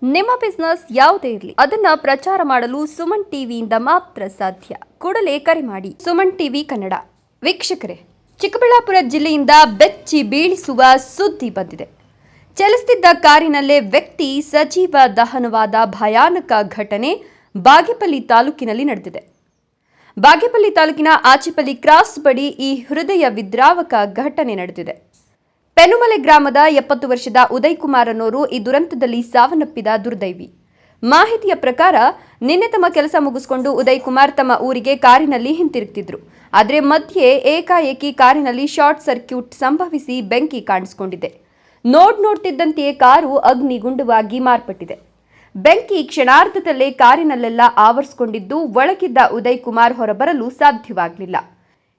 ನಿಮ್ಮ ಬಿಸ್ನೆಸ್ ಯಾವುದೇ ಇರಲಿ ಅದನ್ನ ಪ್ರಚಾರ ಮಾಡಲು ಸುಮನ್ ಟಿವಿಯಿಂದ ಮಾತ್ರ ಸಾಧ್ಯ. ಕೂಡಲೇ ಕರೆ ಮಾಡಿ ಸುಮನ್ ಟಿವಿ ಕನ್ನಡ. ವೀಕ್ಷಕರೇ, ಚಿಕ್ಕಬಳ್ಳಾಪುರ ಜಿಲ್ಲೆಯಿಂದ ಬೆಚ್ಚಿ ಬೀಳಿಸುವ ಸುದ್ದಿ ಬಂದಿದೆ. ಚಲಿಸುತ್ತಿದ್ದ ಕಾರಿನಲ್ಲೇ ವ್ಯಕ್ತಿ ಸಜೀವ ದಹನವಾದ ಭಯಾನಕ ಘಟನೆ ಬಾಗೇಪಲ್ಲಿ ತಾಲೂಕಿನಲ್ಲಿ ನಡೆದಿದೆ. ಬಾಗೇಪಲ್ಲಿ ತಾಲೂಕಿನ ಆಚಿಪಲ್ಲಿ ಕ್ರಾಸ್ ಬಳಿ ಈ ಹೃದಯ ವಿದ್ರಾವಕ ಘಟನೆ ನಡೆದಿದೆ. ಪೆನುಮಲೆ ಗ್ರಾಮದ 70 ವರ್ಷದ ಉದಯ್ ಕುಮಾರ್ ಅನ್ನೋರು ಈ ದುರಂತದಲ್ಲಿ ಸಾವನ್ನಪ್ಪಿದ ದುರ್ದೈವಿ. ಮಾಹಿತಿಯ ಪ್ರಕಾರ ನಿನ್ನೆ ತಮ್ಮ ಕೆಲಸ ಮುಗಿಸಿಕೊಂಡು ಉದಯ್ ಕುಮಾರ್ ತಮ್ಮ ಊರಿಗೆ ಕಾರಿನಲ್ಲಿ ಹಿಂತಿರುಗುತ್ತಿದ್ರು. ಆದರೆ ಮಧ್ಯೆ ಏಕಾಏಕಿ ಕಾರಿನಲ್ಲಿ ಶಾರ್ಟ್ ಸರ್ಕ್ಯೂಟ್ ಸಂಭವಿಸಿ ಬೆಂಕಿ ಕಾಣಿಸಿಕೊಂಡಿದೆ. ನೋಡ್ತಿದ್ದಂತೆಯೇ ಕಾರು ಅಗ್ನಿಗುಂಡವಾಗಿ ಮಾರ್ಪಟ್ಟಿದೆ. ಬೆಂಕಿ ಕ್ಷಣಾರ್ಧದಲ್ಲೇ ಕಾರಿನಲ್ಲೆಲ್ಲ ಆವರಿಸಿಕೊಂಡಿದ್ದು ಒಳಗಿದ್ದ ಉದಯ್ ಕುಮಾರ್ ಹೊರಬರಲು ಸಾಧ್ಯವಾಗಲಿಲ್ಲ.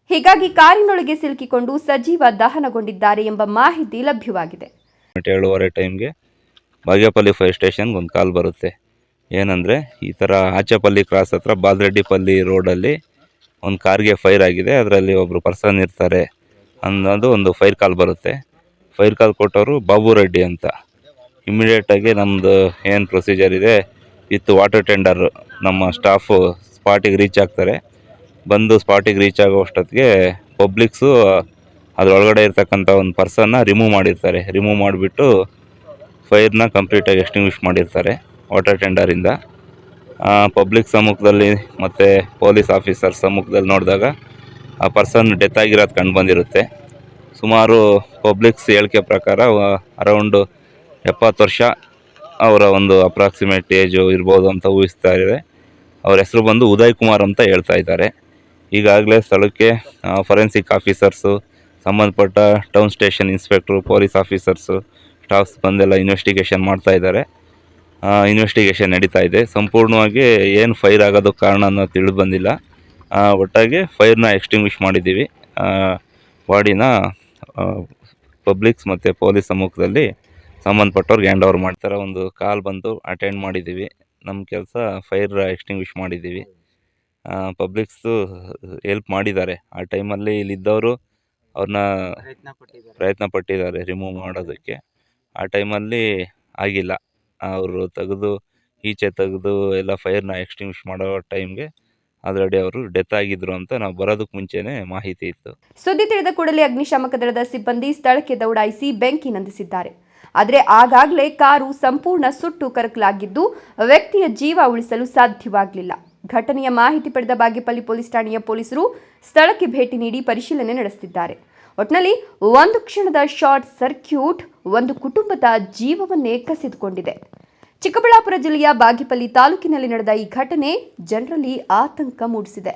ಹೀಗಾಗಿ ಕಾರಿನೊಳಗೆ ಸಿಲುಕಿಕೊಂಡು ಸಜೀವ ದಹನಗೊಂಡಿದ್ದಾರೆ ಎಂಬ ಮಾಹಿತಿ ಲಭ್ಯವಾಗಿದೆ. 7:30 ಟೈಮ್ಗೆ ಬಾಗೇಪಲ್ಲಿ ಫೈರ್ ಸ್ಟೇಷನ್ಗೆ ಒಂದು ಕಾಲ್ ಬರುತ್ತೆ. ಏನಂದರೆ ಈ ಥರ ಆಚೆಪಲ್ಲಿ ಕ್ರಾಸ್ ಹತ್ರ ಬಾಲ್ರೆಡ್ಡಿಪಲ್ಲಿ ರೋಡಲ್ಲಿ ಒಂದು ಕಾರ್ಗೆ ಫೈರ್ ಆಗಿದೆ, ಅದರಲ್ಲಿ ಒಬ್ಬರು ಪರ್ಸನ್ ಇರ್ತಾರೆ ಅನ್ನೋದು ಒಂದು ಫೈರ್ ಕಾಲ್ ಬರುತ್ತೆ. ಫೈರ್ ಕಾಲ್ ಕೊಟ್ಟವರು ಬಾಬು ರೆಡ್ಡಿ ಅಂತ. ಇಮಿಡಿಯೇಟಾಗಿ ನಮ್ಮದು ಏನು ಪ್ರೊಸೀಜರ್ ಇದೆ ವಿತ್ ವಾಟರ್ ಟೆಂಡರ್ ನಮ್ಮ ಸ್ಟಾಫು ಸ್ಪಾಟಿಗೆ ರೀಚ್ ಆಗ್ತಾರೆ. ಬಂದು ಸ್ಪಾಟಿಗೆ ರೀಚ್ ಆಗೋ ಅಷ್ಟೊತ್ತಿಗೆ ಪಬ್ಲಿಕ್ಸು ಅದರೊಳಗಡೆ ಇರ್ತಕ್ಕಂಥ ಒಂದು ಪರ್ಸನ್ನ ರಿಮೂವ್ ಮಾಡಿರ್ತಾರೆ. ರಿಮೂವ್ ಮಾಡಿಬಿಟ್ಟು ಫೈರ್ನ ಕಂಪ್ಲೀಟಾಗಿ ಎಕ್ಸ್ಟಿಂಗ್ವಿಷ್ ಮಾಡಿರ್ತಾರೆ ವಾಟರ್ ಟೆಂಡರಿಂದ. ಪಬ್ಲಿಕ್ ಸಮ್ಮುಖದಲ್ಲಿ ಮತ್ತು ಪೊಲೀಸ್ ಆಫೀಸರ್ ಸಮ್ಮುಖದಲ್ಲಿ ನೋಡಿದಾಗ ಆ ಪರ್ಸನ್ ಡೆತ್ ಆಗಿರೋದು ಕಂಡು ಬಂದಿರುತ್ತೆ. ಸುಮಾರು ಪಬ್ಲಿಕ್ಸ್ ಹೇಳಿಕೆ ಪ್ರಕಾರ ಅರೌಂಡು 70 ವರ್ಷ ಅವರ ಒಂದು ಅಪ್ರಾಕ್ಸಿಮೇಟ್ ಏಜು ಇರ್ಬೋದು ಅಂತ ಊಹಿಸ್ತಾ ಇದೆ. ಅವ್ರ ಹೆಸರು ಬಂದು ಉದಯ್ ಕುಮಾರ್ ಅಂತ ಹೇಳ್ತಾ ಇದ್ದಾರೆ. ಈಗಾಗಲೇ ಸ್ಥಳಕ್ಕೆ ಫೊರೆನ್ಸಿಕ್ ಆಫೀಸರ್ಸು, ಸಂಬಂಧಪಟ್ಟ town station inspector, police officers, staffs ಬಂದೆಲ್ಲ ಇನ್ವೆಸ್ಟಿಗೇಷನ್ ಮಾಡ್ತಾ ಇದ್ದಾರೆ. ಇನ್ವೆಸ್ಟಿಗೇಷನ್ ನಡೀತಾ ಇದೆ. ಸಂಪೂರ್ಣವಾಗಿ ಏನು ಫೈರ್ ಆಗೋದಕ್ಕೆ ಕಾರಣ ಅನ್ನೋದು ತಿಳಿದು ಬಂದಿಲ್ಲ. ಒಟ್ಟಾಗಿ ಫೈರ್ನ ಎಕ್ಸ್ಟಿಂಗ್ವಿಷ್ ಮಾಡಿದ್ದೀವಿ. ಬಾಡಿನ ಪಬ್ಲಿಕ್ಸ್ ಮತ್ತು ಪೊಲೀಸ್ ಸಮ್ಮುಖದಲ್ಲಿ ಸಂಬಂಧಪಟ್ಟವ್ರಿಗೆ ಹ್ಯಾಂಡ್ ಓವರ್ ಮಾಡ್ತಾರೆ. ಒಂದು ಕಾಲ್ ಬಂದು ಅಟೆಂಡ್ ಮಾಡಿದ್ದೀವಿ. ನಮ್ಮ ಕೆಲಸ ಫೈರ್ ಎಕ್ಸ್ಟಿಂಗ್ವಿಷ್ ಮಾಡಿದ್ದೀವಿ. ಪಬ್ಲಿಕ್ಸು ಹೆಲ್ಪ್ ಮಾಡಿದ್ದಾರೆ. ಆ ಟೈಮಲ್ಲಿ ಇಲ್ಲಿದ್ದವರು ಅವ್ರನ್ನ ಪ್ರಯತ್ನ ಪಟ್ಟಿದ್ದಾರೆ ರಿಮೂವ್ ಮಾಡೋದಕ್ಕೆ. ಆ ಟೈಮಲ್ಲಿ ಆಗಿಲ್ಲ. ಅವರು ಈಚೆ ತೆಗೆದು ಎಲ್ಲ ಫೈರ್ನ ಎಕ್ಸ್ಟಿಂಗ್ವಿಷ್ ಮಾಡೋ ಟೈಮ್ಗೆ ಆಲ್ರೆಡಿ ಅವರು ಡೆತ್ ಆಗಿದ್ರು ಅಂತ ನಾವು ಬರೋದಕ್ಕೆ ಮುಂಚೆನೇ ಮಾಹಿತಿ ಇತ್ತು. ಸುದ್ದಿ ತಿಳಿದ ಕೂಡಲೇ ಅಗ್ನಿಶಾಮಕ ದಳದ ಸಿಬ್ಬಂದಿ ಸ್ಥಳಕ್ಕೆ ದೌಡಾಯಿಸಿ ಬೆಂಕಿ ನಂದಿಸಿದ್ದಾರೆ. ಆದರೆ ಆಗಾಗಲೇ ಕಾರು ಸಂಪೂರ್ಣ ಸುಟ್ಟು ಕರಕಲಾಗಿದ್ದು ವ್ಯಕ್ತಿಯ ಜೀವ ಉಳಿಸಲು ಸಾಧ್ಯವಾಗಲಿಲ್ಲ. ಘಟನೆಯ ಮಾಹಿತಿ ಪಡೆದ ಬಾಗೇಪಲ್ಲಿ ಪೊಲೀಸ್ ಠಾಣೆಯ ಪೊಲೀಸರು ಸ್ಥಳಕ್ಕೆ ಭೇಟಿ ನೀಡಿ ಪರಿಶೀಲನೆ ನಡೆಸುತ್ತಿದ್ದಾರೆ. ಒಟ್ಟಿನಲ್ಲಿ ಒಂದು ಕ್ಷಣದ ಶಾರ್ಟ್ ಸರ್ಕ್ಯೂಟ್ ಒಂದು ಕುಟುಂಬದ ಜೀವವನ್ನೇ ಕಸಿದುಕೊಂಡಿದೆ. ಚಿಕ್ಕಬಳ್ಳಾಪುರ ಜಿಲ್ಲೆಯ ಬಾಗೇಪಲ್ಲಿ ತಾಲೂಕಿನಲ್ಲಿ ನಡೆದ ಈ ಘಟನೆ ಜನರಲ್ಲಿ ಆತಂಕ ಮೂಡಿಸಿದೆ.